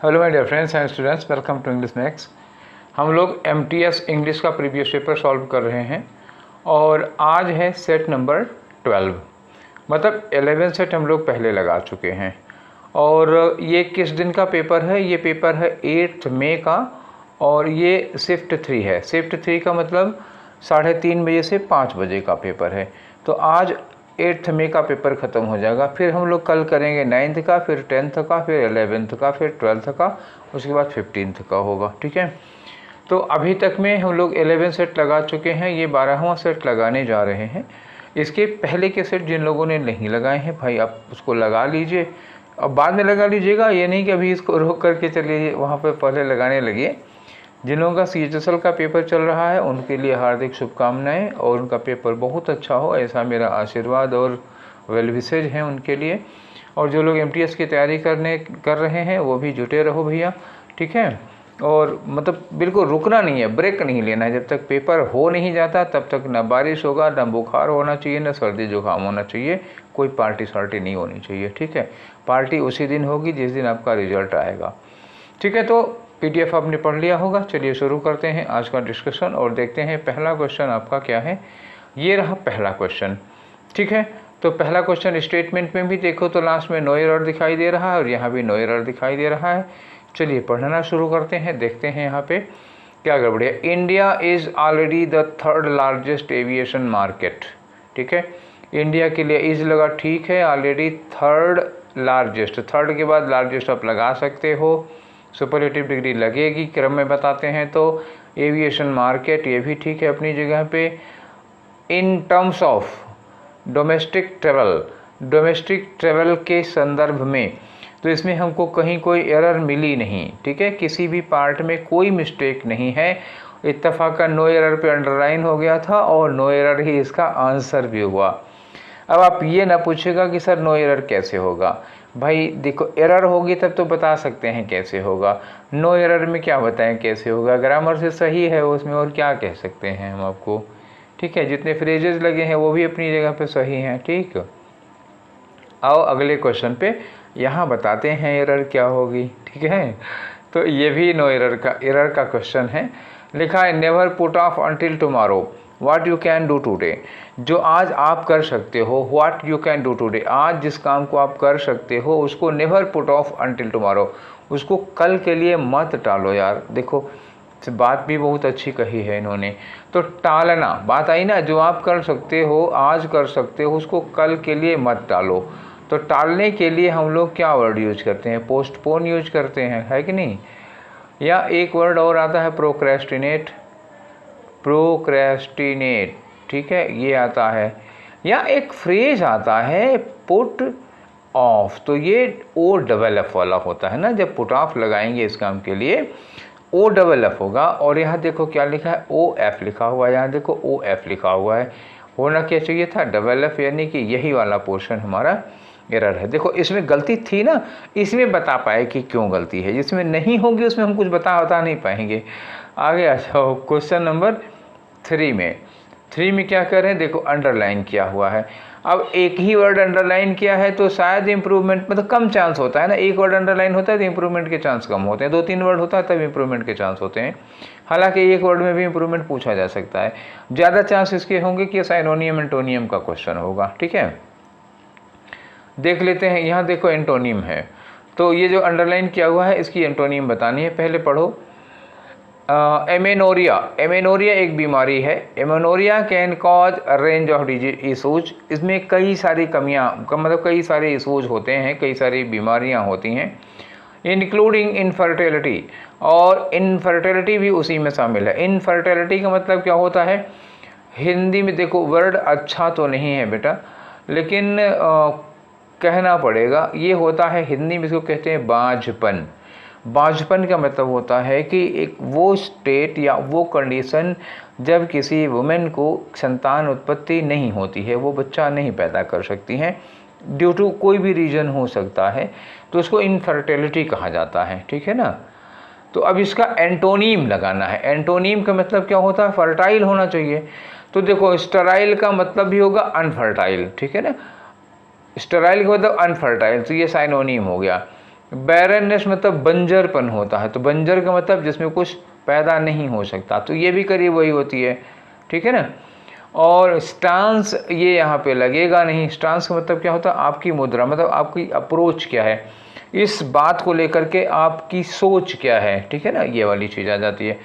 Hello my dear friends and students, welcome to English Max. हम लोग MTS English का previous paper solve कर रहे हैं और आज है सेट नंबर 12। मतलब 11 सेट हम लोग पहले लगा चुके हैं। और ये किस दिन का पेपर है? ये पेपर है 8 मई का और ये शिफ्ट 3 है। शिफ्ट 3 का मतलब 3:30 बजे से 5 बजे का पेपर है। तो आज 8 मई का पेपर ख़त्म हो जाएगा। फिर हम लोग कल करेंगे 9th का, फिर 10th का, फिर 11th का, फिर 12th का, उसके बाद 15th का होगा। ठीक है, तो अभी तक में हम लोग 11 सेट लगा चुके हैं। ये 12वां सेट लगाने जा रहे हैं। इसके पहले के सेट जिन लोगों ने नहीं लगाए हैं भाई, आप उसको लगा लीजिए। अब बाद में लगा लीजिएगा, ये नहीं कि अभी इसको रोक करके चलिए वहाँ पर पहले लगाने लगिए। जिन लोगों का CHSL का पेपर चल रहा है उनके लिए हार्दिक शुभकामनाएं और उनका पेपर बहुत अच्छा हो, ऐसा मेरा आशीर्वाद और वेल विशेज हैं उनके लिए। और जो लोग MTS की तैयारी कर रहे हैं वो भी जुटे रहो भैया, ठीक है। और मतलब बिल्कुल रुकना नहीं है, ब्रेक नहीं लेना है। जब तक पेपर हो नहीं जाता तब तक ना बारिश होगा, ना बुखार होना चाहिए, ना सर्दी जुकाम होना चाहिए, कोई पार्टी सार्टी नहीं होनी चाहिए। ठीक है, पार्टी उसी दिन होगी जिस दिन आपका रिजल्ट आएगा। ठीक है, तो PDF आपने पढ़ लिया होगा। चलिए शुरू करते हैं आज का डिस्कशन और देखते हैं पहला क्वेश्चन आपका क्या है। ये रहा पहला क्वेश्चन। ठीक है, तो पहला क्वेश्चन स्टेटमेंट में भी देखो तो लास्ट में नो एरर दिखाई दे रहा है और यहाँ भी नो एरर दिखाई दे रहा है। चलिए पढ़ना शुरू करते हैं, देखते हैं यहाँ पे क्या गड़बड़ है। India is already the 3rd largest aviation market. ठीक है, इंडिया के लिए इज़ लगा, ठीक है। ऑलरेडी 3rd लार्जेस्ट, 3rd के बाद लार्जेस्ट आप लगा सकते हो, सुपरलेटिव डिग्री लगेगी, क्रम में बताते हैं। तो एविएशन मार्केट ये भी ठीक है अपनी जगह पे। In terms of domestic travel के संदर्भ में, तो इसमें हमको कहीं कोई एरर मिली नहीं। ठीक है, किसी भी पार्ट में कोई मिस्टेक नहीं है। इत्तफाका नो एरर पे अंडरलाइन हो गया था और नो एरर ही इसका आंसर भी हुआ। अब आप ये ना पूछेगा कि सर नो एरर कैसे होगा। भाई देखो, एरर होगी तब तो बता सकते हैं कैसे होगा। नो एरर में क्या बताएं कैसे होगा? ग्रामर से सही है उसमें, और क्या कह सकते हैं हम आपको। ठीक है, जितने फ्रेजेस लगे हैं वो भी अपनी जगह पे सही हैं। ठीक, आओ अगले क्वेश्चन पे, यहाँ बताते हैं एरर क्या होगी। ठीक है, तो ये भी नो एरर का क्वेश्चन है। लिखा है never put off until tomorrow what you can do today. जो आज आप कर सकते हो, what you can do today, आज जिस काम को आप कर सकते हो उसको never put off until tomorrow, उसको कल के लिए मत टालो। यार देखो, बात भी बहुत अच्छी कही है इन्होंने। तो टालना बात आई ना, जो आप कर सकते हो, आज कर सकते हो, उसको कल के लिए मत टालो। तो टालने के लिए हम लोग क्या वर्ड यूज करते हैं? पोस्टपोन यूज करते हैं, है कि नहीं? या एक वर्ड और आता है प्रोक्रेस्टिनेट, ठीक है, ये आता है। या एक फ्रेज आता है पुट ऑफ, तो ये OFF वाला होता है ना। जब पुट ऑफ लगाएंगे इस काम के लिए OFF होगा। और यहाँ देखो क्या लिखा है, OF लिखा हुआ है, यहाँ देखो OF लिखा हुआ है। होना क्या चाहिए था? FFF, यानी कि यही वाला पोर्शन हमारा एरर है। देखो इसमें गलती थी ना, इसमें बता पाए कि क्यों गलती है। जिसमें नहीं होगी उसमें हम कुछ बता नहीं पाएंगे। आगे आ जाओ क्वेश्चन नंबर 3 में क्या कर रहे हैं? देखो अंडरलाइन किया हुआ है। अब एक ही वर्ड अंडरलाइन किया है तो शायद इंप्रूवमेंट, मतलब कम चांस होता है ना। एक वर्ड अंडरलाइन होता है तो इंप्रूवमेंट के चांस कम होते हैं, 2-3 वर्ड होता है तब इंप्रूवमेंट के चांस होते हैं। हालांकि एक वर्ड में भी इंप्रूवमेंट पूछा जा सकता है। ज़्यादा चांस इसके होंगे कि साइनोनियम एंटोनियम का क्वेश्चन होगा। ठीक है, देख लेते हैं। यहाँ देखो एंटोनियम है, तो ये जो अंडरलाइन किया हुआ है इसकी एंटोनियम बतानी है। पहले पढ़ो। एमेनोरिया एक बीमारी है। Amenorrhoea can cause range of issues. इसमें कई सारी कमियां, मतलब कई सारे इशूज होते हैं, कई सारी बीमारियां होती हैं, इंक्लूडिंग इनफर्टिलिटी। और इनफर्टिलिटी भी उसी में शामिल है। इनफर्टिलिटी का मतलब क्या होता है? हिंदी में देखो, वर्ड अच्छा तो नहीं है बेटा, लेकिन कहना पड़ेगा। ये होता है हिंदी में, इसको कहते हैं बांझपन। बांझपन का मतलब होता है कि एक वो स्टेट या वो कंडीशन जब किसी वुमेन को संतान उत्पत्ति नहीं होती है, वो बच्चा नहीं पैदा कर सकती हैं, ड्यू टू कोई भी रीज़न हो सकता है, तो उसको इनफर्टिलिटी कहा जाता है। ठीक है ना। तो अब इसका एंटोनीम लगाना है। एंटोनीम का मतलब क्या होता है? फर्टाइल होना चाहिए। तो देखो स्टेराइल का मतलब भी होगा अनफर्टाइल। ठीक है ना, स्टेराइल का मतलब अनफर्टाइल, तो ये साइनोनिम हो गया। बैरननेस मतलब बंजरपन होता है, तो बंजर का मतलब जिसमें कुछ पैदा नहीं हो सकता, तो ये भी करीब वही होती है, ठीक है ना। और स्टांस ये यहाँ पे लगेगा नहीं। स्टांस का मतलब क्या होता है, आपकी मुद्रा, मतलब आपकी अप्रोच क्या है, इस बात को लेकर के आपकी सोच क्या है, ठीक है ना, ये वाली चीज़ आ जाती है।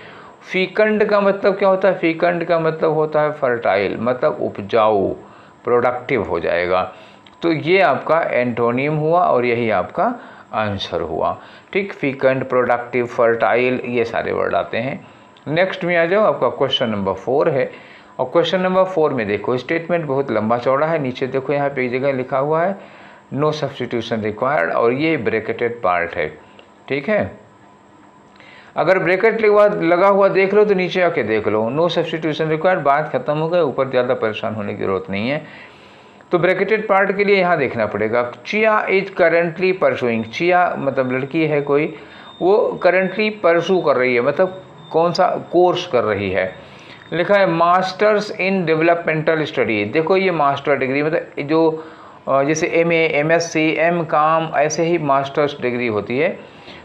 फीकंड का मतलब क्या होता है, फीकंड का मतलब होता है फर्टाइल, मतलब उपजाऊ, प्रोडक्टिव हो जाएगा। तो ये आपका एंटोनिम हुआ और यही आपका आंसर हुआ, ठीक। फीकंड, प्रोडक्टिव, फर्टाइल, ये सारे वर्ड आते हैं। नेक्स्ट में आ जाओ, आपका क्वेश्चन नंबर 4 है। और क्वेश्चन नंबर 4 में देखो, स्टेटमेंट बहुत लंबा चौड़ा है। नीचे देखो यहाँ पे एक जगह लिखा हुआ है नो सब्स्टिट्यूशन रिक्वायर्ड, और ये ब्रैकेटेड पार्ट है, ठीक है। अगर ब्रैकेट लगा हुआ देख लो तो नीचे आके देख लो, नो सब्स्टिट्यूशन रिक्वायर्ड, बात खत्म हो गई, ऊपर ज़्यादा परेशान होने की जरूरत नहीं है। तो ब्रैकेटेड पार्ट के लिए यहाँ देखना पड़ेगा। Chia is currently pursuing, chia मतलब लड़की है कोई, वो करेंटली परसू कर रही है, मतलब कौन सा कोर्स कर रही है। लिखा है मास्टर्स इन डेवलपमेंटल स्टडी। देखो ये मास्टर डिग्री मतलब जो जैसे MA, MSc, M.Com ऐसे ही मास्टर्स डिग्री होती है।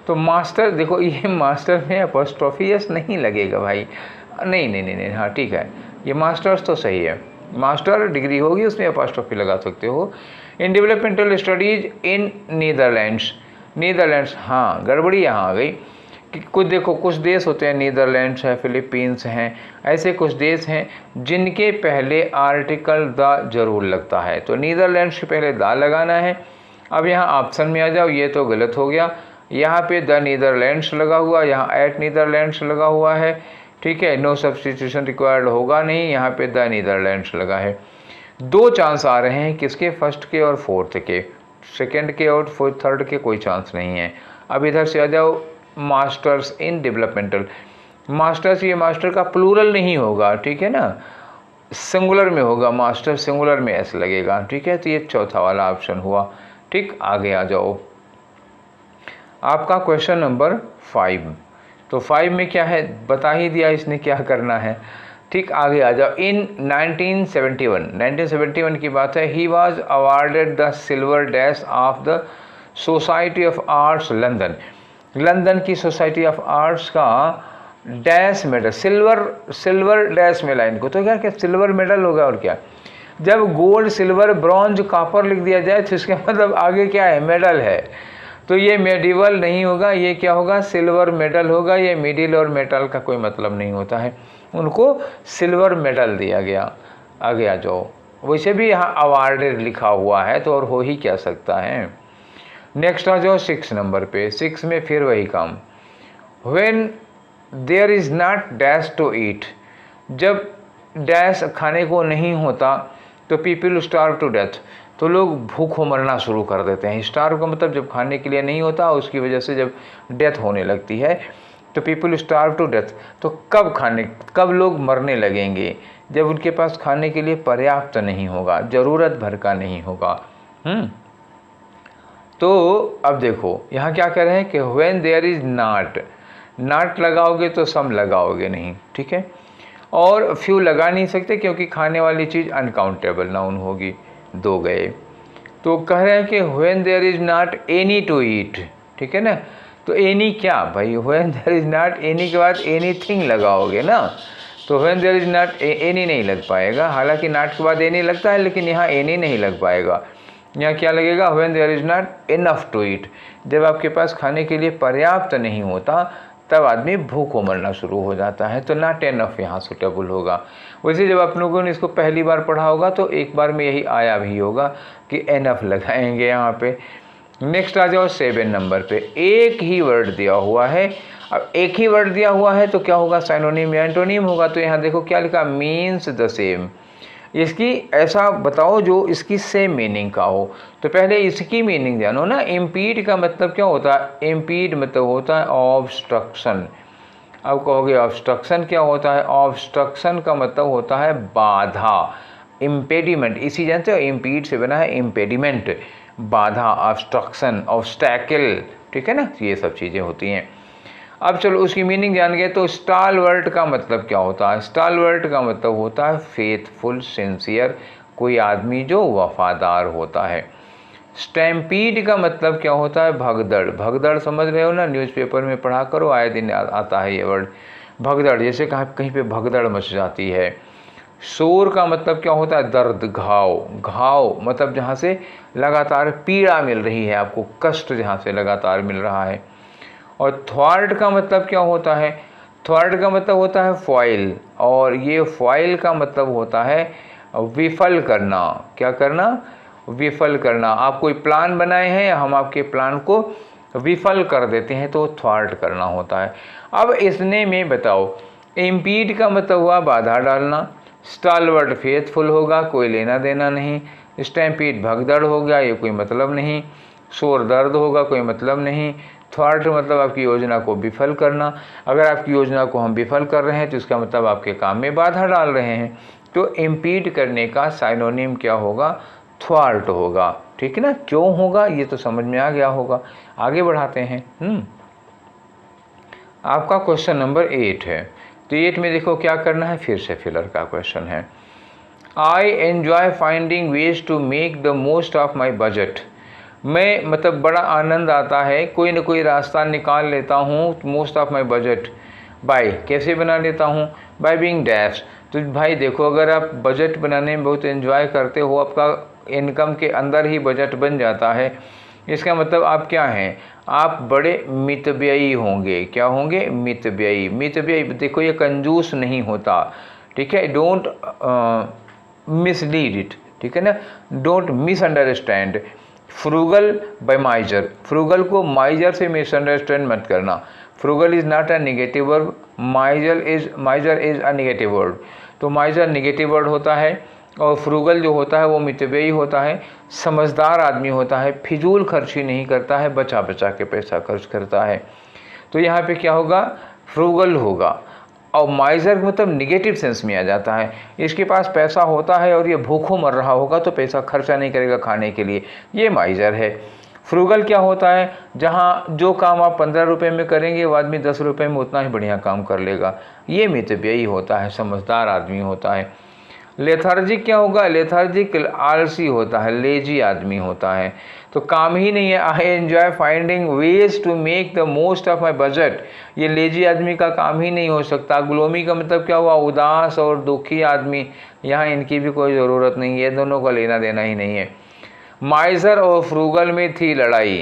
तो मास्टर देखो, ये मास्टर में अपॉस्ट्रोफी एस नहीं लगेगा भाई, नहीं नहीं नहीं नहीं, हाँ ठीक है, ये मास्टर्स तो सही है, मास्टर डिग्री होगी उसमें अपॉस्ट्रोफी लगा सकते हो। इन developmental studies in Netherlands, Netherlands, हाँ गड़बड़ी यहाँ आ गई कि कुछ देखो, कुछ देश होते हैं, नीदरलैंड्स है, फिलीपींस हैं, ऐसे कुछ देश हैं जिनके पहले आर्टिकल द जरूर लगता है। तो नीदरलैंड्स के पहले द लगाना है। अब यहाँ ऑप्शन में आ जाओ, ये तो गलत हो गया, यहाँ पे द नीदरलैंड्स लगा हुआ, यहाँ एट नीदरलैंड्स लगा हुआ है, ठीक है। नो सब्स्टिट्यूशन रिक्वायर्ड होगा नहीं, यहाँ पे द नीदरलैंड्स लगा है। दो चांस आ रहे हैं, किसके, फर्स्ट के और फोर्थ के, सेकंड के और थर्ड के कोई चांस नहीं है। अब इधर से आ जाओ, मास्टर्स इन डेवलपमेंटल, मास्टर्स, ये मास्टर का प्लूरल नहीं होगा, ठीक है ना, सिंगुलर में होगा, मास्टर सिंगुलर में एस लगेगा, ठीक है। तो ये चौथा वाला ऑप्शन हुआ, ठीक। आगे आ जाओ, आपका क्वेश्चन नंबर 5। तो 5 में क्या है बता ही दिया इसने क्या करना है, ठीक। आगे आ जाओ, इन 1971 की बात है, he was awarded the silver dash of the society of arts London, London की सोसाइटी ऑफ आर्ट्स का डैश मेडल, सिल्वर डैश मिला इनको, तो क्या क्या सिल्वर मेडल होगा और क्या। जब गोल्ड, सिल्वर, ब्रॉन्ज, कॉपर लिख दिया जाए तो इसका मतलब आगे क्या है, मेडल है। तो ये मेडिवल नहीं होगा, ये क्या होगा, सिल्वर मेडल होगा। ये मिडिल और मेटल का कोई मतलब नहीं होता है, उनको सिल्वर मेडल दिया गया। आगे आ जाओ, वैसे भी यहाँ अवार्डेड लिखा हुआ है तो और हो ही क्या सकता है। नेक्स्ट आ जाओ 6 नंबर पे। 6 में फिर वही काम, when there is not dash to eat, जब डैश खाने को नहीं होता तो पीपल स्टार्व टू डेथ, तो लोग भूखों मरना शुरू कर देते हैं। स्टार्व का मतलब जब खाने के लिए नहीं होता, उसकी वजह से जब डेथ होने लगती है, तो पीपल स्टार्व टू डेथ। तो कब लोग मरने लगेंगे, जब उनके पास खाने के लिए पर्याप्त नहीं होगा, ज़रूरत भर का नहीं होगा। तो अब देखो यहाँ क्या कह रहे हैं कि व्हेन देयर इज़ नॉट लगाओगे तो सम लगाओगे नहीं, ठीक है। और फ्यू लगा नहीं सकते क्योंकि खाने वाली चीज़ अनकाउंटेबल नाउन होगी, 2 गए। तो कह रहे हैं कि when there is not any to eat, ठीक है ना। तो एनी क्या भाई, when there is not any के बाद एनीथिंग लगाओगे ना, तो when there is not any नहीं लग पाएगा। हालांकि नॉट के बाद एनी लगता है, लेकिन यहाँ एनी नहीं लग पाएगा। यहाँ क्या लगेगा, when there is not enough to eat, जब आपके पास खाने के लिए पर्याप्त नहीं होता तब आदमी भूखों मरना शुरू हो जाता है। तो नॉट इनफ यहाँ सुटेबल होगा। वैसे जब आप लोगों ने इसको पहली बार पढ़ा होगा तो एक बार में यही आया भी होगा कि इनफ लगाएंगे यहाँ पे। नेक्स्ट आ जाओ 7 नंबर पे। एक ही वर्ड दिया हुआ है, अब एक ही वर्ड दिया हुआ है तो क्या होगा, साइनोनिम या एंटोनिम होगा। तो यहाँ देखो क्या लिखा, मीन्स द सेम। इसकी ऐसा बताओ जो इसकी सेम मीनिंग का हो। तो पहले इसकी मीनिंग जानो ना। इम्पीड का मतलब क्या होता है, इम्पीड मतलब होता है ऑब्स्ट्रक्शन। अब कहोगे ऑब्स्ट्रक्शन क्या होता है, ऑब्स्ट्रक्शन का मतलब होता है बाधा, इम्पेडिमेंट। इसी जानते हो, इम्पीड से बना है इम्पेडिमेंट, बाधा, ऑब्स्ट्रक्शन, ऑब्स्टैकल, ठीक है ना, ये सब चीज़ें होती हैं। अब चलो उसकी मीनिंग जान गए। तो स्टालवर्ट का मतलब क्या होता है, स्टालवर्ट का मतलब होता है फेथफुल, सिंसियर, कोई आदमी जो वफादार होता है। स्टैम्पीड का मतलब क्या होता है? भगदड़। भगदड़ समझ रहे हो ना, न्यूज़पेपर में पढ़ा करो, आए दिन आता है ये वर्ड भगदड़, जैसे कहीं पे भगदड़ मच जाती है। शोर का मतलब क्या होता है? दर्द, घाव। घाव मतलब जहाँ से लगातार पीड़ा मिल रही है आपको, कष्ट जहाँ से लगातार मिल रहा है। और थ्वार्ट का मतलब क्या होता है? थ्वार्ट का मतलब होता है फॉइल, और ये फॉइल का मतलब होता है विफल करना। क्या करना? विफल करना। आप कोई प्लान बनाए हैं, हम आपके प्लान को विफल कर देते हैं, तो थ्वार्ट करना होता है। अब इसने में बताओ, इम्पीड का मतलब हुआ बाधा डालना, स्टालवर्ट फेथफुल होगा, कोई लेना देना नहीं, स्टैम्पीड भगदड़ हो गया, ये कोई मतलब नहीं, शोर दर्द होगा, कोई मतलब नहीं, थ्वार्ट मतलब आपकी योजना को विफल करना। अगर आपकी योजना को हम विफल कर रहे हैं तो इसका मतलब आपके काम में बाधा डाल रहे हैं। तो इम्पीड करने का साइनोनिम क्या होगा? थ्वार्ट होगा। ठीक है ना? क्यों होगा ये तो समझ में आ गया होगा। आगे बढ़ाते हैं। आपका क्वेश्चन नंबर 8 है। तो 8 में देखो क्या करना है, फिर से फिलर का क्वेश्चन है। I enjoy finding ways to make the most of my budget. मैं मतलब बड़ा आनंद आता है, कोई ना कोई रास्ता निकाल लेता हूँ most of my budget. By कैसे बना लेता हूँ? By being dash. तो भाई देखो, अगर आप बजट बनाने में बहुत एंजॉय करते हो, आपका इनकम के अंदर ही बजट बन जाता है, इसका मतलब आप क्या हैं? आप बड़े मितव्ययी होंगे। क्या होंगे? मितव्ययी। मितव्ययी देखो, ये कंजूस नहीं होता, ठीक है? डोंट मिसलीड इट, ठीक है ना? Don't misunderstand. Frugal by miser. Frugal को माइजर से मिसअंडरस्टैंड मत करना। Frugal is not a negative word, miser is a negative word. तो माइजर नेगेटिव वर्ड होता है, और फ्रूगल जो होता है वो मितव्ययी होता है, समझदार आदमी होता है, फिजूल खर्ची नहीं करता है, बचा बचा के पैसा खर्च करता है। तो यहाँ पे क्या होगा? फ्रूगल होगा। और माइजर मतलब निगेटिव सेंस में आ जाता है, इसके पास पैसा होता है और ये भूखों मर रहा होगा तो पैसा खर्चा नहीं करेगा खाने के लिए, ये माइजर है। फ्रूगल क्या होता है? जहाँ जो काम आप 15 रुपये में करेंगे वो आदमी 10 रुपये में उतना ही बढ़िया काम कर लेगा, ये मितव्ययी होता है, समझदार आदमी होता है। लेथार्जिक क्या होगा? लेथार्जिक आलसी होता है, लेजी आदमी होता है, तो काम ही नहीं है। I enjoy finding ways to make the most of my budget, ये लेजी आदमी का काम ही नहीं हो सकता। ग्लोमी का मतलब क्या हुआ? उदास और दुखी आदमी, यहाँ इनकी भी कोई ज़रूरत नहीं है, दोनों का लेना देना ही नहीं है। माइजर और फ्रूगल में थी लड़ाई,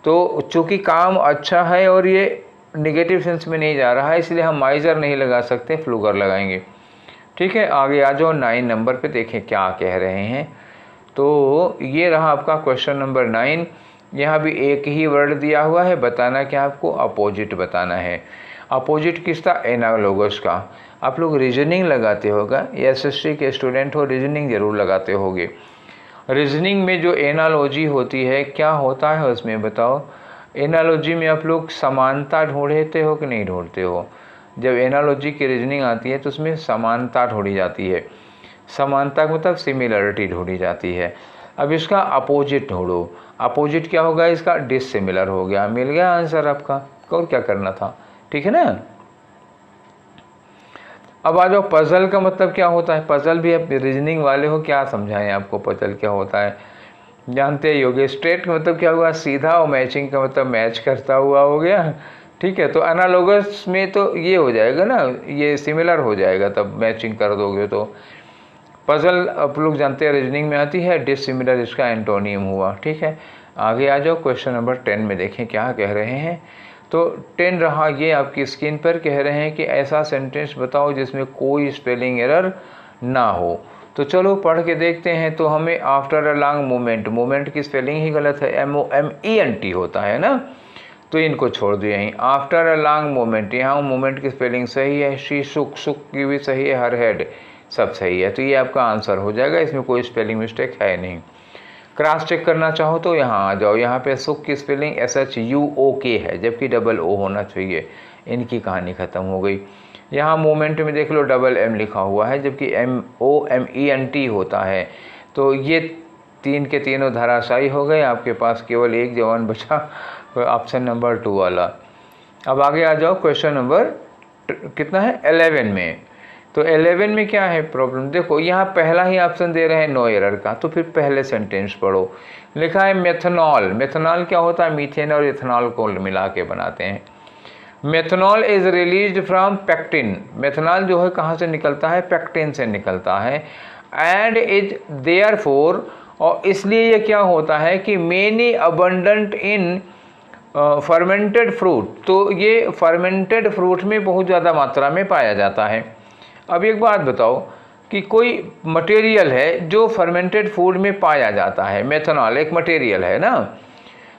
तो चूँकि काम अच्छा है और ये निगेटिव सेंस में नहीं जा रहा है, इसलिए हम माइजर नहीं लगा सकते, फ्रूगल लगाएंगे। ठीक है, आगे आ जाओ 9 नंबर पे, देखें क्या कह रहे हैं। तो ये रहा आपका क्वेश्चन नंबर 9। यहाँ भी एक ही वर्ड दिया हुआ है, बताना क्या आपको? अपोजिट बताना है। अपोजिट किसका? एनालॉगस का। आप लोग रीजनिंग लगाते होगा, एसएससी के स्टूडेंट हो, रीजनिंग जरूर लगाते होगे। रीजनिंग में जो एनालॉजी होती है, क्या होता है उसमें बताओ? एनालॉजी में आप लोग समानता ढूंढते हो कि नहीं ढूंढते हो? जब एनालॉजी की रीजनिंग आती है तो उसमें समानता ढूंढी जाती है। समानता का मतलब सिमिलरिटी ढूंढी जाती है। अब इसका अपोजिट ढूंढो। अपोजिट क्या होगा इसका? डिससिमिलर हो गया। मिल गया आंसर आपका, और क्या करना था? ठीक है ना? अब आ जाओ, पजल का मतलब क्या होता है? पजल भी आप रीजनिंग वाले हो, क्या समझाएं आपको पजल क्या होता है? जानते ही होगे। स्ट्रेट का मतलब क्या हुआ? सीधा, और मैचिंग का मतलब मैच करता हुआ हो गया। ठीक है, तो एनालॉगस में तो ये हो जाएगा ना, ये सिमिलर हो जाएगा, तब मैचिंग कर दोगे तो। पजल आप लोग जानते हैं रीजनिंग में आती है, डिससिमिलर इसका एंटोनियम हुआ। ठीक है, आगे आ जाओ, क्वेश्चन नंबर 10 में देखें क्या कह रहे हैं। तो 10 रहा ये आपकी स्क्रीन पर, कह रहे हैं कि ऐसा सेंटेंस बताओ जिसमें कोई स्पेलिंग एरर ना हो। तो चलो पढ़ के देखते हैं। तो हमें after a long movement, movement की स्पेलिंग ही गलत है, MOMENT होता है ना, तो इनको छोड़ दो यहीं। आफ्टर अ लॉन्ग मूवमेंट, यहाँ मूवमेंट की स्पेलिंग सही है, शी सुक, सुक की भी सही है, हर हेड सब सही है, तो ये आपका आंसर हो जाएगा, इसमें कोई स्पेलिंग मिस्टेक है नहीं। क्रॉस चेक करना चाहो तो यहाँ आ जाओ, यहाँ पे सुक की स्पेलिंग SHUOK है, जबकि डबल O होना चाहिए, इनकी कहानी ख़त्म हो गई। यहाँ मोमेंट में देख लो डबल M लिखा हुआ है, जबकि MOMENT होता है। तो ये 3 के तीनों धराशायी हो गए, आपके पास केवल एक जवान बचा, ऑप्शन नंबर 2 वाला। अब आगे आ जाओ, क्वेश्चन नंबर कितना है? 11 में। तो 11 में क्या है प्रॉब्लम, देखो यहाँ पहला ही ऑप्शन दे रहे हैं नो एरर का, तो फिर पहले सेंटेंस पढ़ो। लिखा है मेथनॉल, मेथनॉल क्या होता है, मीथेन और इथेनॉल को मिला के बनाते हैं। Methanol is released from pectin, methanol जो है कहाँ से निकलता है, पेक्टिन से निकलता है। एंड इज देयरफॉर, और इसलिए ये क्या होता है कि मेनी अबंडेंट इन फर्मेंटेड फ्रूट, तो ये फर्मेंटेड फ्रूट में बहुत ज़्यादा मात्रा में पाया जाता है। अब एक बात बताओ कि कोई मटेरियल है जो फर्मेंटेड फूड में पाया जाता है, मेथनॉल एक मटेरियल है ना,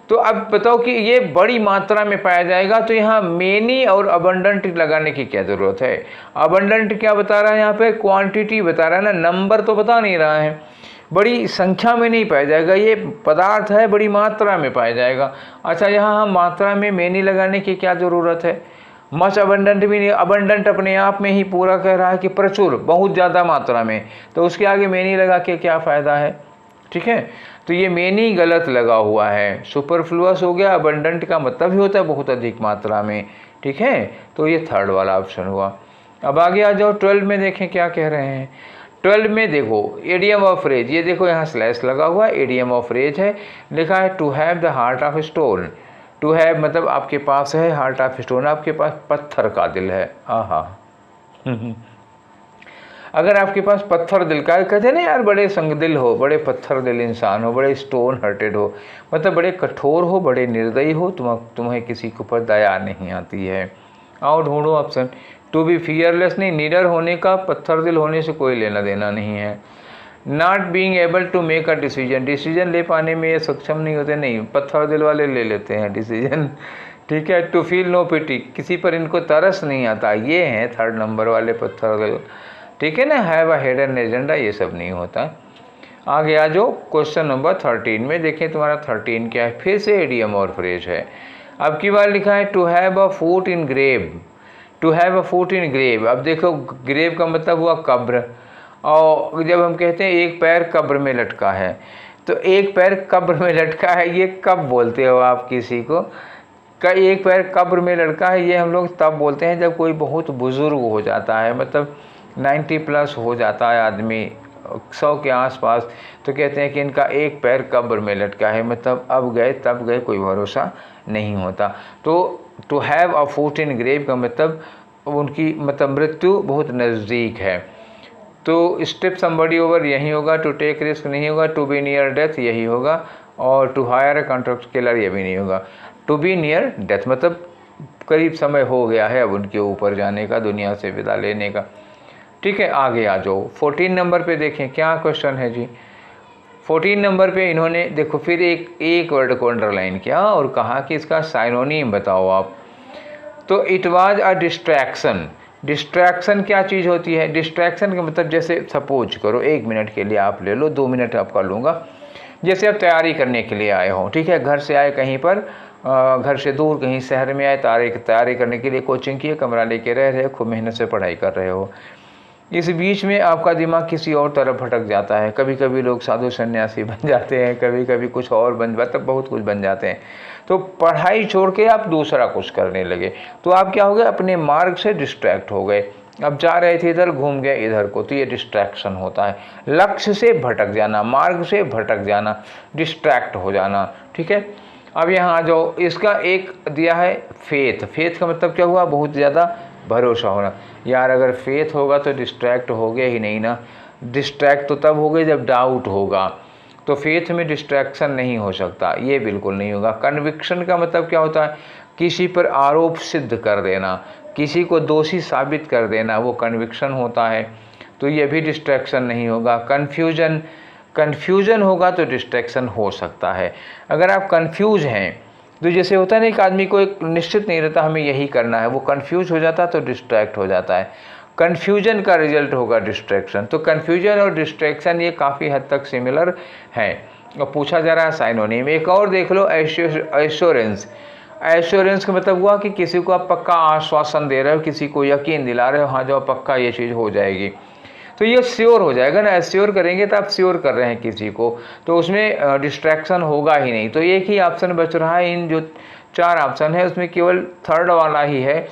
तो अब बताओ कि ये बड़ी मात्रा में पाया जाएगा, तो यहाँ मेनी और अबंडेंट लगाने की क्या ज़रूरत है। अबंडेंट क्या बता रहा है यहाँ पे, क्वांटिटी बता रहा है ना, नंबर तो बता नहीं रहा है, बड़ी संख्या में नहीं पाया जाएगा, ये पदार्थ है बड़ी मात्रा में पाया जाएगा। अच्छा यहाँ हम मात्रा में मेनी लगाने की क्या ज़रूरत है, मच अबंडेंट भी नहीं, अबंडेंट अपने आप में ही पूरा कह रहा है कि प्रचुर बहुत ज़्यादा मात्रा में, तो उसके आगे मेनी लगा के क्या फ़ायदा है, ठीक है। तो ये मेनी गलत लगा हुआ है, सुपरफ्लुअस हो गया, अबंडेंट का मतलब ही होता है बहुत अधिक मात्रा में, ठीक है। तो ये थर्ड वाला ऑप्शन हुआ। अब आगे आ जाओ 12 में, देखें क्या कह रहे हैं। 12 में देखो एडियम ऑफ फ्रेज, ये देखो यहाँ स्लैश लगा हुआ है, एडियम ऑफ फ्रेज है, लिखा है to have the heart of stone. To have मतलब आपके पास है हार्ट ऑफ स्टोन, आपके पास पत्थर का दिल है। आहा अगर आपके पास पत्थर दिल का, कहते हैं ना यार बड़े संगदिल हो, बड़े पत्थर दिल इंसान हो, बड़े स्टोन हार्टेड हो, मतलब बड़े कठोर हो, बड़े निर्दयी हो, तुम्हें किसी के ऊपर दया नहीं आती है। आओ ढूंढो ऑप्शन। टू बी फियरलेस नहीं, निडर होने का पत्थर दिल होने से कोई लेना देना नहीं है। Not being able to make a decision, decision ले पाने में ये सक्षम नहीं होते, नहीं पत्थर दिल वाले ले लेते हैं डिसीजन, ठीक है। टू फील नो पिटी, किसी पर इनको तरस नहीं आता, ये हैं थर्ड नंबर वाले पत्थर दिल, ठीक है ना। हैव अ हिडन एजेंडा, ये सब नहीं होता। आगे आ जाओ क्वेश्चन नंबर 13 में, देखें तुम्हारा 13 क्या है, फिर से एडियम और फ्रेज है। अब की बार लिखा है to have a foot in grave, to have a foot in grave. अब देखो ग्रेव का मतलब हुआ कब्र, और जब हम कहते हैं एक पैर कब्र में लटका है, तो एक पैर कब्र में लटका है ये कब बोलते हो आप किसी को, का एक पैर कब्र में लटका है, ये हम लोग तब बोलते हैं जब कोई बहुत बुज़ुर्ग हो जाता है, मतलब 90 प्लस हो जाता है आदमी, 100 के आसपास, तो कहते हैं कि इनका एक पैर कब्र में लटका है, मतलब अब गए तब गए, कोई भरोसा नहीं होता। तो to have a foot in grave का मतलब उनकी मतलब मृत्यु बहुत नज़दीक है। तो स्टेप समबडी ओवर यही होगा, टू टेक रिस्क नहीं होगा, टू बी नियर डेथ यही होगा, और to hire a contract killer ये भी नहीं होगा। टू बी नियर डेथ मतलब करीब समय हो गया है अब उनके ऊपर जाने का, दुनिया से विदा लेने का, ठीक है। आगे आ जाओ 14 नंबर पे, देखें क्या क्वेश्चन है जी। 14 नंबर पे इन्होंने देखो फिर एक वर्ड को अंडरलाइन किया और कहा कि इसका साइनोनिम बताओ आप। तो it was a distraction, distraction क्या चीज़ होती है, डिस्ट्रैक्शन का मतलब जैसे सपोज करो 1 मिनट के लिए आप ले लो, 2 मिनट आपका लूँगा, जैसे आप तैयारी करने के लिए आए हो, ठीक है, घर से आए कहीं पर, घर से दूर कहीं शहर में आए, तैयारी करने के लिए कोचिंग की कमरा लेके रह रहे हो, खूब मेहनत से पढ़ाई कर रहे हो, इस बीच में आपका दिमाग किसी और तरफ भटक जाता है। कभी कभी लोग साधु सन्यासी बन जाते हैं, कभी कभी कुछ और बन मतलब बहुत कुछ बन जाते हैं, तो पढ़ाई छोड़ के आप दूसरा कुछ करने लगे, तो आप क्या हो गए, अपने मार्ग से डिस्ट्रैक्ट हो गए, अब जा रहे थे इधर घूम गए इधर को, तो ये डिस्ट्रैक्शन होता है, लक्ष्य से भटक जाना, मार्ग से भटक जाना, डिस्ट्रैक्ट हो जाना, ठीक है। अब यहाँ आ जाओ, इसका एक दिया है फेथ, फेथ का मतलब क्या हुआ, बहुत ज़्यादा भरोसा होना। यार अगर फेथ होगा तो डिस्ट्रैक्ट हो गए ही नहीं ना, डिस्ट्रैक्ट तो तब हो गए जब डाउट होगा, तो फेथ में डिस्ट्रैक्शन नहीं हो सकता, ये बिल्कुल नहीं होगा। कन्विक्शन का मतलब क्या होता है, किसी पर आरोप सिद्ध कर देना, किसी को दोषी साबित कर देना, वो कन्विक्शन होता है, तो ये भी डिस्ट्रैक्शन नहीं होगा। कन्फ्यूजन, कन्फ्यूजन होगा तो डिस्ट्रैक्शन हो सकता है। अगर आप कन्फ्यूज हैं तो जैसे होता है ना, एक आदमी को एक निश्चित नहीं रहता हमें यही करना है, वो कन्फ्यूज हो जाता है तो डिस्ट्रैक्ट हो जाता है, कन्फ्यूजन का रिजल्ट होगा डिस्ट्रैक्शन। तो कन्फ्यूजन और डिस्ट्रैक्शन ये काफ़ी हद तक सिमिलर हैं। और पूछा जा रहा है साइनोनिम, एक और देख लो, एश्योरेंस। एश्योरेंस का मतलब हुआ कि किसी को आप पक्का आश्वासन दे रहे हो, किसी को यकीन दिला रहे हो, हाँ जो पक्का ये चीज़ हो जाएगी, तो ये श्योर हो जाएगा ना, एश्योर करेंगे तो आप श्योर कर रहे हैं किसी को, तो उसमें डिस्ट्रैक्शन होगा ही नहीं। तो एक ही ऑप्शन बच रहा है, इन जो 4 ऑप्शन है उसमें केवल थर्ड वाला ही है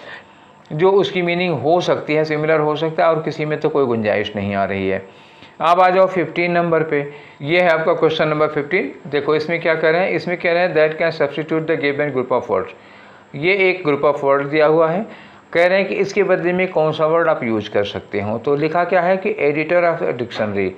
जो उसकी मीनिंग हो सकती है, सिमिलर हो सकता है, और किसी में तो कोई गुंजाइश नहीं आ रही है। अब आ जाओ 15 नंबर पे। ये है आपका क्वेश्चन नंबर 15। देखो इसमें क्या कर रहे हैं, इसमें कह रहे हैं that can substitute the given group of words. ये एक ग्रुप ऑफ वर्ड दिया हुआ है, कह रहे हैं कि इसके बदले में कौन सा वर्ड आप यूज कर सकते हो। तो लिखा क्या है कि editor of dictionary.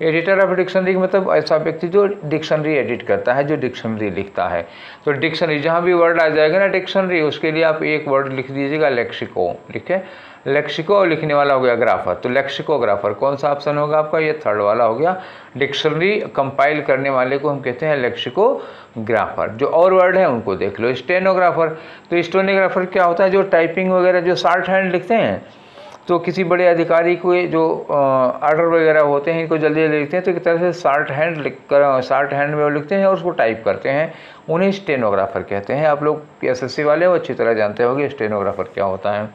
Editor of dictionary मतलब ऐसा व्यक्ति जो डिक्शनरी एडिट करता है, जो डिक्शनरी लिखता है। तो डिक्शनरी जहाँ भी वर्ड आ जाएगा ना डिक्शनरी, उसके लिए आप एक वर्ड लिख दीजिएगा लेक्सिको। लिखे लेक्सिको, और लिखने वाला हो गया ग्राफर। तो लेक्सिकोग्राफर कौन सा ऑप्शन होगा आपका, ये थर्ड वाला हो गया। डिक्शनरी कंपाइल करने वाले को हम कहते हैं लेक्सिकोग्राफर। जो और वर्ड है उनको देख लो। स्टेनोग्राफर, तो स्टेनोग्राफर क्या होता है, जो टाइपिंग वगैरह जो शॉर्ट हैंड लिखते हैं, तो किसी बड़े अधिकारी को जो ऑर्डर वगैरह होते हैं इनको जल्दी लिखते हैं, तो एक तरह से शॉर्ट हैंड लिख कर शॉर्ट हैंड में वो लिखते हैं और उसको टाइप करते हैं, उन्हें स्टेनोग्राफर कहते हैं। आप लोग एसएससी वाले वो अच्छी तरह जानते होंगे स्टेनोग्राफर क्या होता है।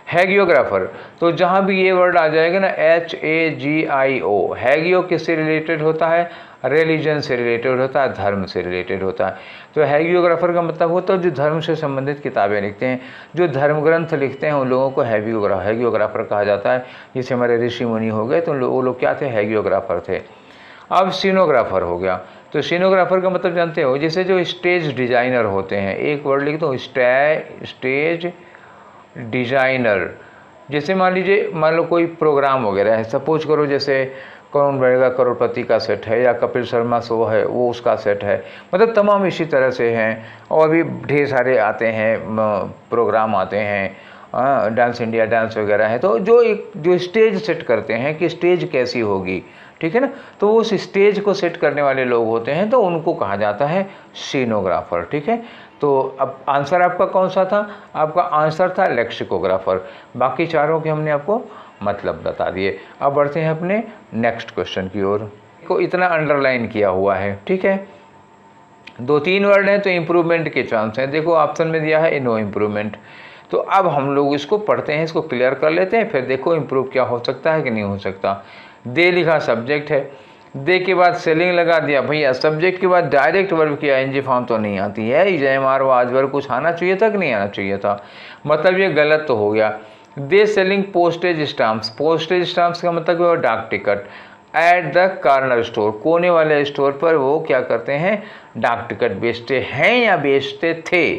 हैगियोग्राफर, तो जहाँ भी ये वर्ड आ जाएगा ना HAGIO, हैगियो किससे रिलेटेड होता है, रिलीजन से रिलेटेड होता है, धर्म से रिलेटेड होता है। तो हैगियोग्राफर का मतलब होता है जो धर्म से संबंधित किताबें लिखते हैं, जो धर्म ग्रंथ लिखते हैं उन लोगों को हैगियोग्राफर कहा जाता है। जैसे हमारे ऋषि मुनि हो गए तो वो लोग क्या थे, हैगियोग्राफर थे। अब सीनोग्राफर हो गया। तो सीनोग्राफर का मतलब जानते हो, जैसे जो स्टेज डिजाइनर होते हैं, एक वर्ड लिख दो स्टेज डिजाइनर। जैसे मान लो कोई प्रोग्राम वगैरह है, सपोज करो जैसे कौन बनेगा करोड़पति का सेट है, या कपिल शर्मा शो है वो उसका सेट है, मतलब तमाम इसी तरह से हैं। और भी ढेर सारे आते हैं प्रोग्राम आते हैं, डांस इंडिया डांस वगैरह है। तो जो स्टेज सेट करते हैं कि स्टेज कैसी होगी, ठीक है ना, तो उस स्टेज को सेट करने वाले लोग होते हैं, तो उनको कहा जाता है सीनोग्राफर। ठीक है, तो अब आंसर आपका कौन सा था, आपका आंसर था लेक्सिकोग्राफर। बाकी चारों के हमने आपको मतलब बता दिए। अब बढ़ते हैं अपने नेक्स्ट क्वेश्चन की ओर। को इतना अंडरलाइन किया हुआ है, ठीक है, 2-3 वर्ड हैं तो इम्प्रूवमेंट के चांस हैं। देखो ऑप्शन में दिया है नो इम्प्रूवमेंट। तो अब हम लोग इसको पढ़ते हैं, इसको क्लियर कर लेते हैं, फिर देखो इम्प्रूव क्या हो सकता है कि नहीं हो सकता। दे लिखा सब्जेक्ट है, दे के बाद सेलिंग लगा दिया। भैया सब्जेक्ट के बाद डायरेक्ट वर्ब की आईएनजी फॉर्म तो नहीं आती है, जयमार आज वर्ब कुछ आना चाहिए था कि नहीं आना चाहिए था, मतलब ये गलत तो हो गया। They selling postage stamps, postage stamps का मतलब वो डाक टिकट। एट द कॉर्नर स्टोर, कोने वाले स्टोर पर वो क्या करते हैं, डाक टिकट बेचते हैं या बेचते थे,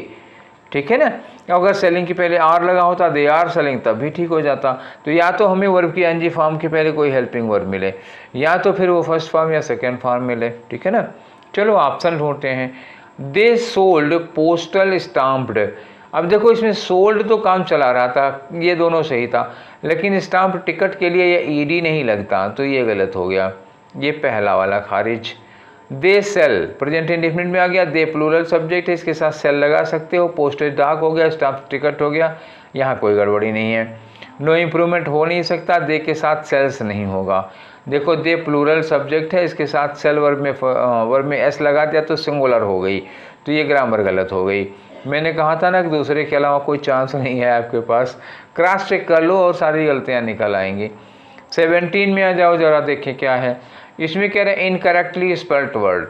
ठीक है ना। अगर सेलिंग के पहले आर लगा होता, दे आर सेलिंग, तब भी ठीक हो जाता। तो या तो हमें वर्ब की एनजी फॉर्म के पहले कोई हेल्पिंग वर्ब मिले, या तो फिर वो फर्स्ट फॉर्म या सेकेंड फॉर्म मिले, ठीक है ना। चलो ऑप्शन ढूंढते हैं। They sold postal stamped. अब देखो इसमें सोल्ड तो काम चला रहा था, ये दोनों सही था, लेकिन स्टाम्प टिकट के लिए ये ईडी नहीं लगता, तो ये गलत हो गया, ये पहला वाला खारिज। दे सेल प्रेजेंट इंडेफिनिट में आ गया, दे प्लूरल सब्जेक्ट है, इसके साथ सेल लगा सकते हो, पोस्टेज डाक हो गया, स्टाम्प टिकट हो गया, यहाँ कोई गड़बड़ी नहीं है। नो इम्प्रूवमेंट हो नहीं सकता, दे के साथ सेल्स नहीं होगा। देखो दे प्लूरल सब्जेक्ट है, इसके साथ सेल वर्ब में एस लगा दिया तो सिंगुलर हो गई, तो ये ग्रामर गलत हो गई। मैंने कहा था ना कि दूसरे के अलावा कोई चांस नहीं है आपके पास, क्रॉस चेक कर लो और सारी गलतियाँ निकल आएंगी। 17 में आ जाओ जरा, देखें क्या है इसमें। कह रहे हैं इनकरेक्टली स्पेल्ड वर्ड,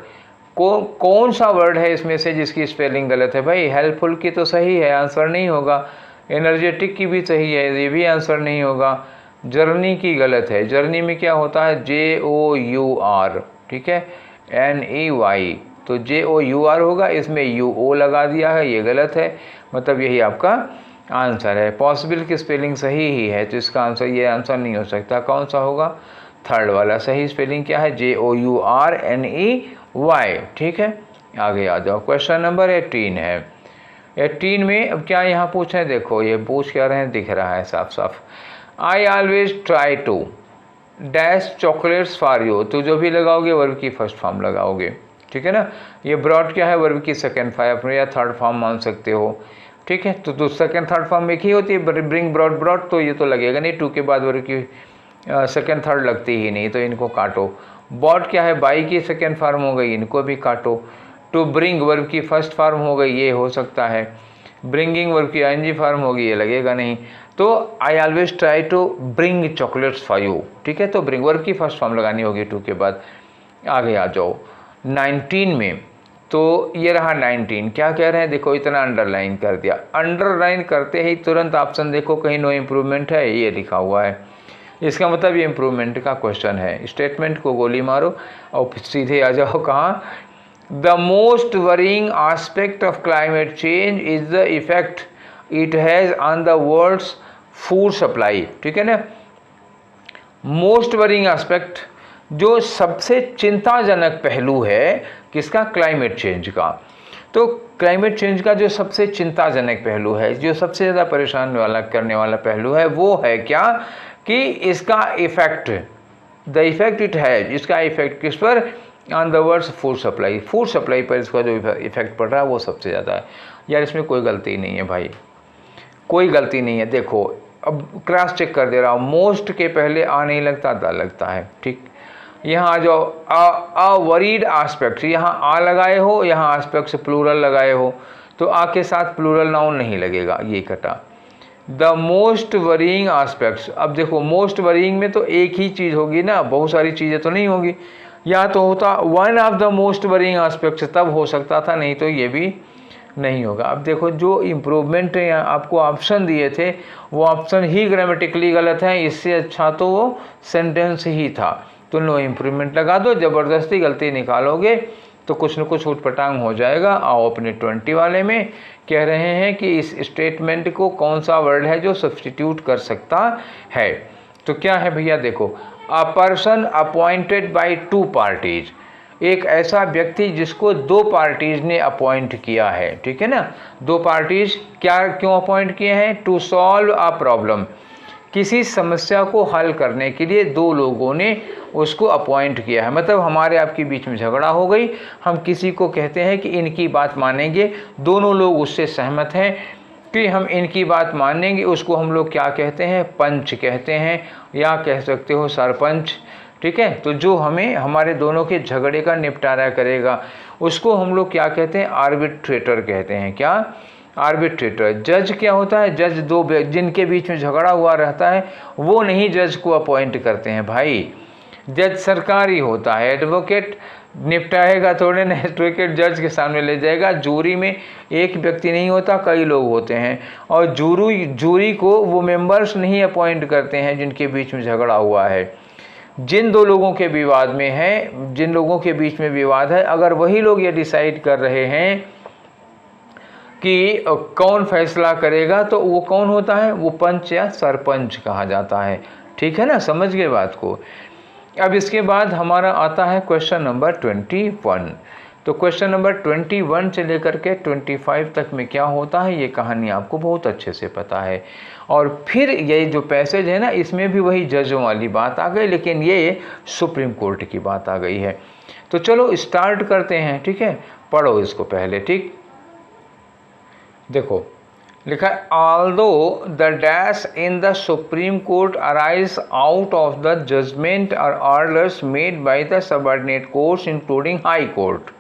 कौन सा वर्ड है इसमें से जिसकी स्पेलिंग गलत है। भाई हेल्पफुल की तो सही है, आंसर नहीं होगा। एनर्जेटिक की भी सही है, ये भी आंसर नहीं होगा। जर्नी की गलत है, जर्नी में क्या होता है JOUR, ठीक है, NEY, तो JOUR होगा, इसमें UO लगा दिया है, ये गलत है, मतलब यही आपका आंसर है। पॉसिबल की स्पेलिंग सही ही है, तो इसका आंसर ये आंसर नहीं हो सकता। कौन सा होगा, थर्ड वाला। सही स्पेलिंग क्या है, JOURNEY, ठीक है। आगे आ जाओ, क्वेश्चन नंबर 18 है। 18 में अब क्या यहाँ पूछ रहे हैं, देखो ये पूछ क्या रहे हैं, दिख रहा है साफ साफ। I always try to dash chocolates for you, तो जो भी लगाओगे वर्ब की फर्स्ट फॉर्म लगाओगे, ठीक है ना। ये ब्रॉड क्या है, वर्ब की सेकेंड फॉर्म या थर्ड फॉर्म मान सकते हो, ठीक है। तो सेकेंड थर्ड फॉर्म एक ही होती है, ब्रिंग ब्रॉड ब्रॉड, तो ये तो लगेगा नहीं, टू के बाद वर्ब की सेकेंड थर्ड लगती ही नहीं, तो इनको काटो। बॉट क्या है, बाई की सेकेंड फॉर्म हो गई, इनको भी काटो। टू ब्रिंग वर्ब की फर्स्ट फॉर्म हो गई, ये हो सकता है। ब्रिंगिंग वर्ब की आईएनजी फॉर्म होगी, ये लगेगा नहीं। तो I always try to bring chocolates for you, ठीक है, तो ब्रिंग वर्ब की फर्स्ट फॉर्म लगानी होगी टू के बाद। आगे आ जाओ 19 में। तो ये रहा 19। क्या कह रहे हैं, देखो इतना अंडरलाइन कर दिया। अंडरलाइन करते ही तुरंत ऑप्शन देखो कहीं नो इम्प्रूवमेंट है, ये लिखा हुआ है, इसका मतलब ये इम्प्रूवमेंट का क्वेश्चन है। स्टेटमेंट को गोली मारो और सीधे आ जाओ कहाँ, the most worrying aspect of climate change is the effect it has on the world's food supply. ठीक है ना, मोस्ट वरीइंग एस्पेक्ट, जो सबसे चिंताजनक पहलू है किसका, क्लाइमेट चेंज का। तो क्लाइमेट चेंज का जो सबसे चिंताजनक पहलू है, जो सबसे ज़्यादा परेशान वाला करने वाला पहलू है, वो है क्या कि इसका effect, the effect it has, इसका इफेक्ट किस पर, on the world's food supply, food supply पर इसका जो इफेक्ट पड़ रहा है वो सबसे ज़्यादा है। यार इसमें कोई गलती नहीं है भाई, कोई गलती नहीं है। देखो अब क्रॉस चेक कर दे रहा हूँ, मोस्ट के पहले आ नहीं लगता, दा लगता है। ठीक, यहाँ आ जाओ, अ वरीड आस्पेक्ट, यहाँ आ लगाए हो, यहाँ आस्पेक्ट से प्लूरल लगाए हो, तो आ के साथ प्लूरल नाउन नहीं लगेगा, ये कटा। द मोस्ट वरीइंग आस्पेक्ट्स, अब देखो मोस्ट वरीइंग में तो एक ही चीज़ होगी ना, बहुत सारी चीज़ें तो नहीं होगी। या तो होता one of the most worrying aspects, तब हो सकता था, नहीं तो ये भी नहीं होगा। अब देखो जो इम्प्रूवमेंट यहाँ आपको ऑप्शन दिए थे वो ऑप्शन ही ग्रामेटिकली गलत है, इससे अच्छा तो वो सेंटेंस ही था। तो नो इम्प्रूवमेंट लगा दो, ज़बरदस्ती गलती निकालोगे तो कुछ न कुछ उटपटांग हो जाएगा। आओ अपने 20 वाले में कह रहे हैं कि इस स्टेटमेंट को कौन सा वर्ड है जो सब्स्टिट्यूट कर सकता है। तो क्या है भैया, देखो, a person appointed by 2 parties, एक ऐसा व्यक्ति जिसको 2 पार्टीज ने अपॉइंट किया है। ठीक है ना, 2 पार्टीज क्या क्यों अपॉइंट किए हैं, टू सॉल्व अ प्रॉब्लम, किसी समस्या को हल करने के लिए 2 लोगों ने उसको अपॉइंट किया है। मतलब हमारे आपके बीच में झगड़ा हो गई, हम किसी को कहते हैं कि इनकी बात मानेंगे, दोनों लोग उससे सहमत हैं कि हम इनकी बात मानेंगे, उसको हम लोग क्या कहते हैं, पंच कहते हैं, या कह सकते हो सरपंच। ठीक है, तो जो हमें हमारे दोनों के झगड़े का निपटारा करेगा उसको हम लोग क्या कहते हैं, आर्बिट्रेटर कहते हैं। क्या, आर्बिट्रेटर। जज क्या होता है, जज 2 जिनके बीच में झगड़ा हुआ रहता है वो नहीं जज को अपॉइंट करते हैं भाई, जज सरकारी होता है। एडवोकेट निपटाएगा थोड़े ना, एडवोकेट जज के सामने ले जाएगा। जूरी में एक व्यक्ति नहीं होता, कई लोग होते हैं, और जूरी को वो मेंबर्स नहीं अपॉइंट करते हैं जिनके बीच में झगड़ा हुआ है। जिन 2 लोगों के विवाद में है, जिन लोगों के बीच में विवाद है, अगर वही लोग ये डिसाइड कर रहे हैं कि कौन फैसला करेगा, तो वो कौन होता है, वो पंच या सरपंच कहा जाता है। ठीक है ना, समझ गए बात को। अब इसके बाद हमारा आता है क्वेश्चन नंबर 21। तो क्वेश्चन नंबर 21 से लेकर के 25 तक में क्या होता है, ये कहानी आपको बहुत अच्छे से पता है। और फिर ये जो पैसेज है ना, इसमें भी वही जजों वाली बात आ गई, लेकिन ये सुप्रीम कोर्ट की बात आ गई है। तो चलो स्टार्ट करते हैं। ठीक है, पढ़ो इसको पहले। ठीक, देखो लिखा है, although the dash in the supreme court arise out of the judgment और orders made by the subordinate courts including high court.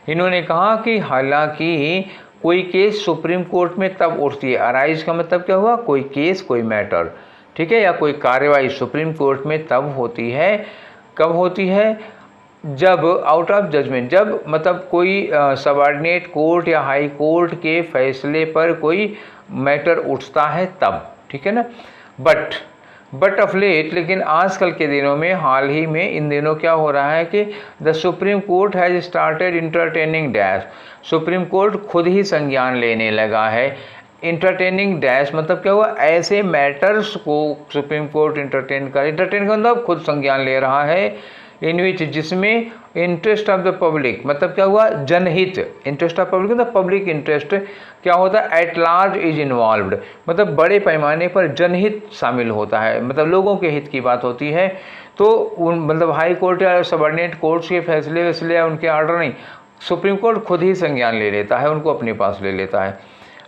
इन्होंने कहा कि हालांकि कोई केस सुप्रीम कोर्ट में तब उठती है, अराइज का मतलब क्या हुआ, कोई केस, कोई मैटर। ठीक है, या कोई कार्यवाही सुप्रीम कोर्ट में तब होती है, कब होती है, जब आउट ऑफ जजमेंट, जब मतलब कोई सबऑर्डिनेट कोर्ट या हाई कोर्ट के फैसले पर कोई मैटर उठता है तब। ठीक है ना, बट ऑफ लेट, लेकिन आजकल के दिनों में, हाल ही में इन दिनों क्या हो रहा है कि the supreme court has started entertaining dash, supreme court खुद ही संज्ञान लेने लगा है। इंटरटेनिंग डैश मतलब क्या हुआ, ऐसे मैटर्स को सुप्रीम कोर्ट इंटरटेन का मतलब खुद संज्ञान ले रहा है, इन विच, जिसमें इंटरेस्ट ऑफ द पब्लिक मतलब क्या हुआ, जनहित, इंटरेस्ट ऑफ पब्लिक मतलब पब्लिक इंटरेस्ट क्या होता है, एट लार्ज इज इन्वॉल्व्ड, मतलब बड़े पैमाने पर जनहित शामिल होता है, मतलब लोगों के हित की बात होती है। तो उन मतलब हाई कोर्ट या सबऑर्डिनेट कोर्ट्स के फैसले वैसले या उनके ऑर्डर नहीं, सुप्रीम कोर्ट खुद ही संज्ञान ले लेता है, उनको अपने पास ले लेता है।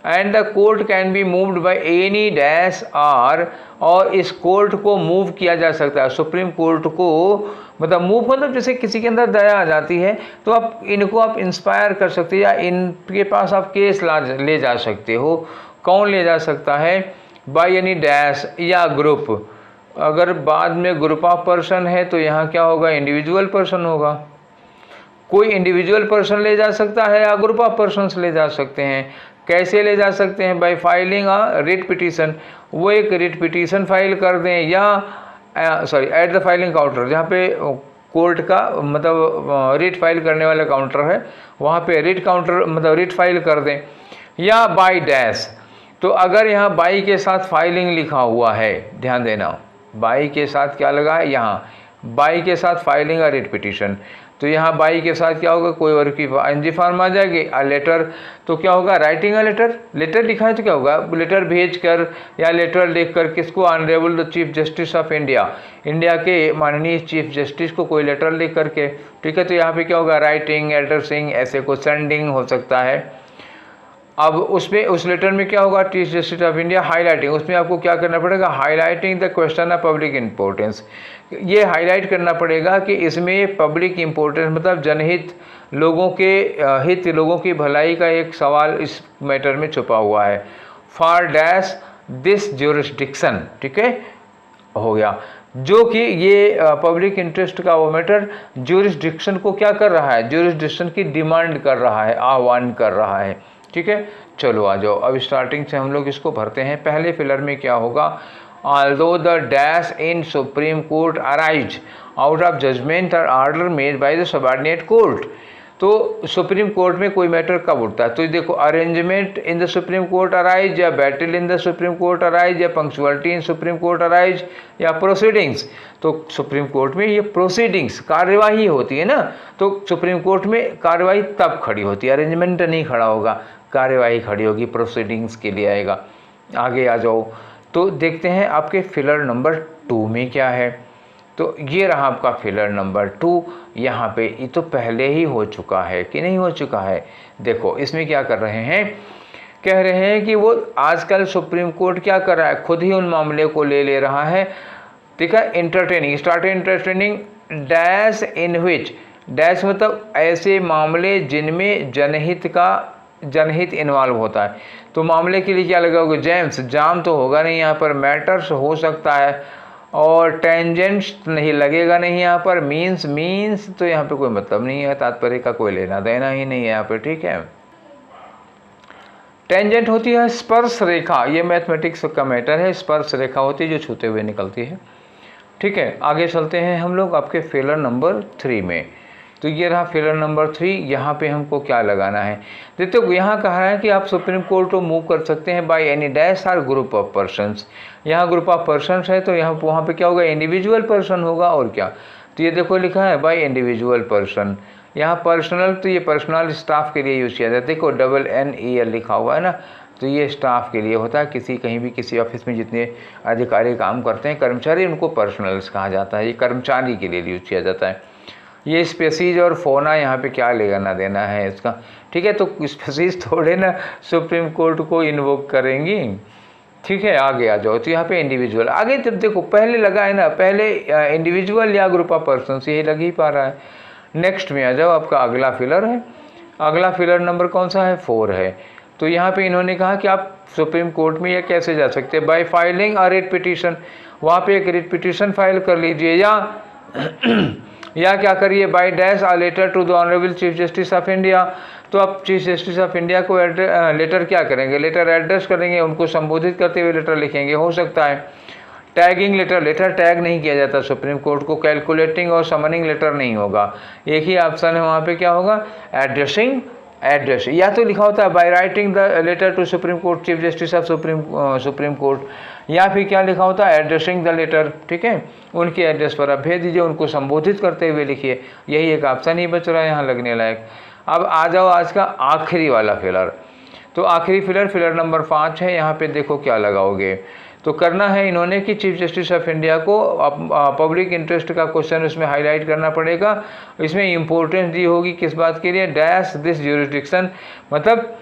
And the court can be moved by any dash R, और इस कोर्ट को मूव किया जा सकता है, सुप्रीम कोर्ट को मतलब मूव मतलब जैसे किसी के अंदर दया आ जाती है तो आप इनको आप इंस्पायर कर सकते हो, या इनके पास आप केस ले जा सकते हो। कौन ले जा सकता है, बाय एनी डैश या ग्रुप, अगर बाद में ग्रुप ऑफ पर्सन है तो यहाँ क्या होगा, इंडिविजुअल पर्सन होगा। कोई इंडिविजुअल पर्सन ले जा सकता है या ग्रुप ऑफ पर्सन्स ले जा सकते हैं। कैसे ले जा सकते हैं? Bye filing a writ petition, वो एक रिट पिटीशन फाइल कर दें, या sorry at the filing counter, जहाँ पे कोर्ट का मतलब रिट फाइल करने वाला काउंटर है, वहाँ पे रिट काउंटर मतलब रिट फाइल कर दें, या बाय डैश। तो अगर यहाँ बाई के साथ फाइलिंग लिखा हुआ है, ध्यान देना, बाई के साथ क्या लगा है, यहाँ बाई के साथ फाइलिंग और रिट पिटीशन, तो यहाँ बाई के साथ क्या होगा, कोई वर्क की एनजी फॉर्म आ जाएगी। आ लेटर, तो क्या होगा, राइटिंग अ लेटर, लेटर लिखा है तो क्या होगा, लेटर भेज कर या लेटर लिख कर किसको, honourable the chief justice of India, India के माननीय चीफ जस्टिस को कोई लेटर लिख करके, ठीक है। तो यहाँ पे क्या होगा, राइटिंग, एड्रेसिंग, ऐसे को सेंडिंग हो सकता है। अब उसमें उस लेटर में क्या होगा, chief justice of India, highlighting, उसमें आपको क्या करना पड़ेगा, highlighting the question of public importance, ये हाईलाइट करना पड़ेगा कि इसमें पब्लिक इंपॉर्टेंस मतलब जनहित, लोगों के हित, लोगों की भलाई का एक सवाल इस मैटर में छुपा हुआ है। फॉर डैश दिस ज्यूरिसडिक्शन, ठीक है, हो गया, जो कि ये पब्लिक इंटरेस्ट का वो मैटर ज्यूरिसडिक्शन को क्या कर रहा है, ज्यूरिसडिक्शन की डिमांड कर रहा है, आह्वान कर रहा है, ठीक है। चलो आ जाओ, अब स्टार्टिंग से हम लोग इसको भरते हैं। पहले फिलर में क्या होगा, although the dash in Supreme Court arise out of judgment or order made by the subordinate court, तो सुप्रीम कोर्ट में कोई मैटर कब उठता है, तो देखो, arrangement in the supreme court arise, या battle in the supreme court arise, या punctuality in supreme court arise, या प्रोसीडिंग्स। तो सुप्रीम कोर्ट में ये प्रोसीडिंग्स, कार्यवाही होती है ना, तो सुप्रीम कोर्ट में कार्यवाही तब खड़ी होती है, अरेंजमेंट नहीं खड़ा होगा, कार्यवाही खड़ी होगी, प्रोसीडिंग्स के लिए आएगा। आगे आ जाओ, तो देखते हैं आपके फिलर नंबर 2 में क्या है। तो ये रहा आपका फिलर नंबर 2। यहाँ पे ये तो पहले ही हो चुका है कि नहीं हो चुका है, देखो इसमें क्या कर रहे हैं, कह रहे हैं कि वो आजकल सुप्रीम कोर्ट क्या कर रहा है, खुद ही उन मामले को ले रहा है, ठीक है। Entertaining, start entertaining dash in which, dash मतलब ऐसे मामले जिनमें जनहित इन्वॉल्व होता है। तो मामले के लिए क्या लगाओगे, जेम्स, जाम तो होगा नहीं यहाँ पर, मैटर्स हो सकता है, और टेंजेंट्स नहीं लगेगा नहीं यहाँ पर, मीन्स तो यहाँ पे कोई मतलब नहीं है, तात्पर्य का कोई लेना देना ही नहीं है यहाँ पे, ठीक है। टेंजेंट होती है स्पर्श रेखा, ये मैथमेटिक्स का मैटर है, स्पर्श रेखा होती है जो छूते हुए निकलती है, ठीक है। आगे चलते हैं हम लोग आपके फेलर नंबर 3 में। तो ये रहा फेलर नंबर 3। यहाँ पे हमको क्या लगाना है, देखो यहाँ कहा है कि आप सुप्रीम कोर्ट को मूव कर सकते हैं by any dash R group of persons. यहाँ ग्रुप ऑफ पर्सन्स है तो यहाँ वहाँ पे क्या होगा, इंडिविजुअल पर्सन होगा, और क्या, तो ये देखो लिखा है बाय इंडिविजुअल पर्सन। यहाँ पर्सनल, तो ये पर्सनल स्टाफ के लिए यूज़ किया जाता है, देखो NEL लिखा हुआ है ना, तो ये स्टाफ के लिए होता है, कहीं भी किसी ऑफिस में जितने अधिकारी काम करते हैं, कर्मचारी, उनको पर्सनल्स कहा जाता है, ये कर्मचारी के लिए यूज़ किया जाता है। ये स्पेसीज और फोना यहाँ पे क्या लेना देना है इसका, ठीक है। तो स्पेसीज थोड़े ना सुप्रीम कोर्ट को इन्वोक करेंगी, ठीक है। आगे आ जाओ, तो यहाँ पे इंडिविजुअल, आगे जब देखो पहले लगा है ना, पहले इंडिविजुअल या ग्रुप ऑफ पर्सन, यही लग ही पा रहा है। नेक्स्ट में आ जाओ, आपका अगला फिलर है, अगला फिलर नंबर कौन सा है, 4 है। तो यहाँ पे इन्होंने कहा कि आप सुप्रीम कोर्ट में ये कैसे जा सकते हैं, bye filing a writ petition, वहाँ पे एक रिट पिटीशन फाइल कर लीजिए, या क्या करिए, by dash a letter to the honourable chief justice of India. तो आप चीफ जस्टिस ऑफ इंडिया को लेटर क्या करेंगे, लेटर एड्रेस करेंगे, उनको संबोधित करते हुए लेटर लिखेंगे, हो सकता है। टैगिंग लेटर, लेटर टैग नहीं किया जाता सुप्रीम कोर्ट को, कैलकुलेटिंग और समनिंग लेटर नहीं होगा, एक ही ऑप्शन है वहाँ पे, क्या होगा, एड्रेसिंग, एड्रेस, या तो लिखा होता है by writing the letter to supreme court chief justice of supreme court, या फिर क्या लिखा होता है, एड्रेसिंग द लेटर, ठीक है, उनके एड्रेस पर आप भेज दीजिए, उनको संबोधित करते हुए लिखिए, यही एक ऑप्शन ही बच रहा है यहाँ लगने लायक। अब आ जाओ आज का आखिरी वाला फिलर। तो आखिरी फिलर नंबर 5 है। यहाँ पे देखो क्या लगाओगे, तो करना है इन्होंने कि चीफ जस्टिस ऑफ इंडिया को पब्लिक इंटरेस्ट का क्वेश्चन उसमें हाईलाइट करना पड़ेगा। इसमें इंपॉर्टेंस दी होगी किस बात के लिए, डैश दिस ज्यूरिसडिक्शन, मतलब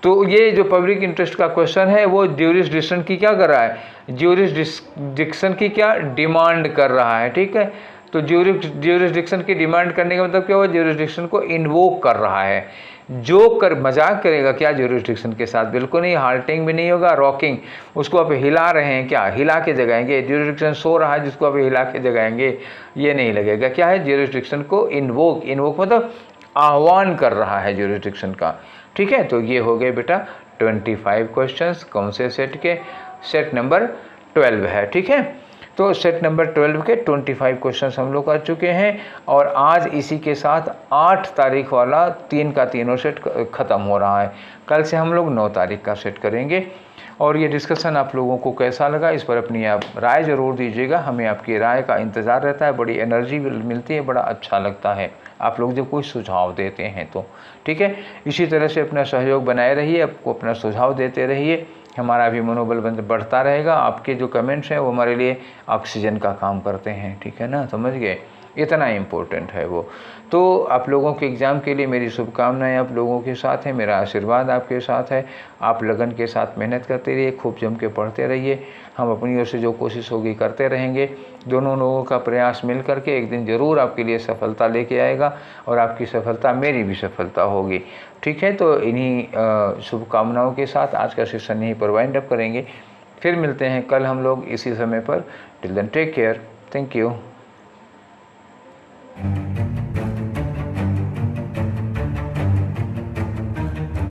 तो ये जो पब्लिक इंटरेस्ट का क्वेश्चन है वो ज्यूरिसडिक्शन की क्या कर रहा है, ज्यूरिसडिक्शन की क्या डिमांड कर रहा है, ठीक है। तो ज्यूरिसडिक्शन की डिमांड करने का मतलब क्या हुआ, ज्यूरिसडिक्शन को इन्वोक कर रहा है, जो कर मजाक करेगा क्या ज्यूरिसडिक्शन के साथ, बिल्कुल नहीं, हार्टिंग भी नहीं होगा, रॉकिंग, उसको आप हिला रहे हैं क्या, हिला के जगाएंगे, ज्यूरिसडिक्शन सो रहा है जिसको आप हिला के जगाएंगे, ये नहीं लगेगा, क्या है, ज्यूरिसडिक्शन को इन्वोक मतलब आह्वान कर रहा है ज्यूरिसडिक्शन का। ठीक है, तो ये हो गए बेटा 25 क्वेश्चंस। कौन से सेट के? सेट नंबर 12 है। ठीक है, तो सेट नंबर 12 के 25 क्वेश्चंस हम लोग कर चुके हैं और आज इसी के साथ 8 तारीख वाला 3 का तीनों सेट ख़त्म हो रहा है। कल से हम लोग 9 तारीख का सेट करेंगे। और ये डिस्कशन आप लोगों को कैसा लगा इस पर अपनी आप राय ज़रूर दीजिएगा। हमें आपकी राय का इंतज़ार रहता है, बड़ी एनर्जी मिलती है, बड़ा अच्छा लगता है आप लोग जब कोई सुझाव देते हैं तो। ठीक है, इसी तरह से अपना सहयोग बनाए रहिए, आपको अपना सुझाव देते रहिए, हमारा भी मनोबल बढ़ता रहेगा। आपके जो कमेंट्स हैं वो हमारे लिए ऑक्सीजन का काम करते हैं। ठीक है ना, समझ गए, इतना इम्पोर्टेंट है वो। तो आप लोगों के एग्ज़ाम के लिए मेरी शुभकामनाएं आप लोगों के साथ है, मेरा आशीर्वाद आपके साथ है। आप लगन के साथ मेहनत करते रहिए, खूब जम के पढ़ते रहिए। हम अपनी ओर से जो कोशिश होगी करते रहेंगे। दोनों लोगों का प्रयास मिल करके एक दिन ज़रूर आपके लिए सफलता लेके आएगा और आपकी सफलता मेरी भी सफलता होगी। ठीक है, तो इन्हीं शुभकामनाओं के साथ आज का सेशन यहीं पर वाइंड अप करेंगे। फिर मिलते हैं कल हम लोग इसी समय पर। Till then take care, thank you.